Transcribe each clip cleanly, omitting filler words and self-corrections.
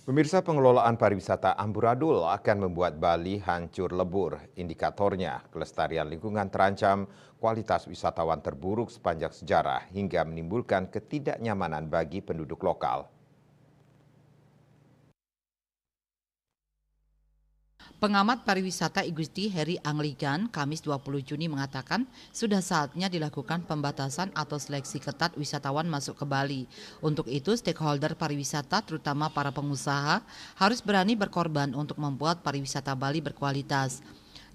Pemirsa, pengelolaan pariwisata amburadul akan membuat Bali hancur lebur. Indikatornya, kelestarian lingkungan terancam, kualitas wisatawan terburuk sepanjang sejarah hingga menimbulkan ketidaknyamanan bagi penduduk lokal. Pengamat pariwisata Igusti Heri Angligan Kamis 20 Juni mengatakan sudah saatnya dilakukan pembatasan atau seleksi ketat wisatawan masuk ke Bali. Untuk itu stakeholder pariwisata terutama para pengusaha harus berani berkorban untuk membuat pariwisata Bali berkualitas.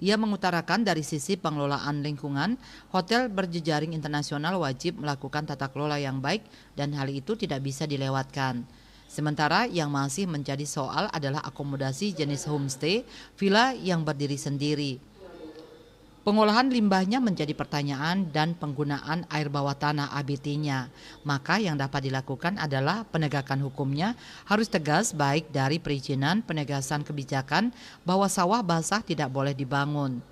Ia mengutarakan dari sisi pengelolaan lingkungan, hotel berjejaring internasional wajib melakukan tata kelola yang baik dan hal itu tidak bisa dilewatkan. Sementara yang masih menjadi soal adalah akomodasi jenis homestay, villa yang berdiri sendiri. Pengolahan limbahnya menjadi pertanyaan dan penggunaan air bawah tanah ABT-nya. Maka yang dapat dilakukan adalah penegakan hukumnya harus tegas baik dari perizinan penegasan kebijakan bahwa sawah basah tidak boleh dibangun.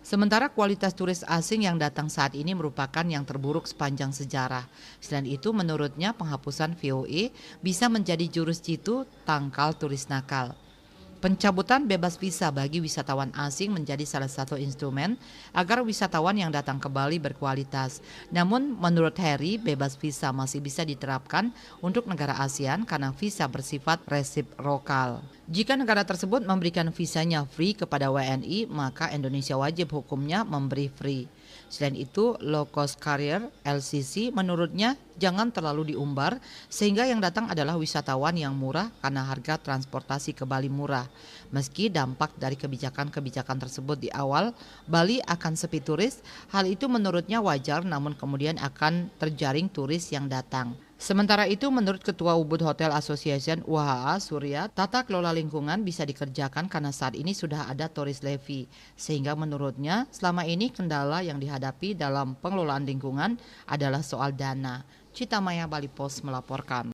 Sementara kualitas turis asing yang datang saat ini merupakan yang terburuk sepanjang sejarah. Selain itu, menurutnya penghapusan VOE bisa menjadi jurus jitu tangkal turis nakal. Pencabutan bebas visa bagi wisatawan asing menjadi salah satu instrumen agar wisatawan yang datang ke Bali berkualitas. Namun menurut Heri, bebas visa masih bisa diterapkan untuk negara ASEAN karena visa bersifat resiprokal. Jika negara tersebut memberikan visanya free kepada WNI, maka Indonesia wajib hukumnya memberi free. Selain itu, low cost carrier LCC menurutnya jangan terlalu diumbar sehingga yang datang adalah wisatawan yang murah karena harga transportasi ke Bali murah. Meski dampak dari kebijakan-kebijakan tersebut di awal, Bali akan sepi turis, hal itu menurutnya wajar namun kemudian akan terjaring turis yang datang. Sementara itu menurut Ketua Ubud Hotel Association UHA Surya, tata kelola lingkungan bisa dikerjakan karena saat ini sudah ada tourist levy. Sehingga menurutnya selama ini kendala yang dihadapi dalam pengelolaan lingkungan adalah soal dana. Citamaya Bali Post melaporkan.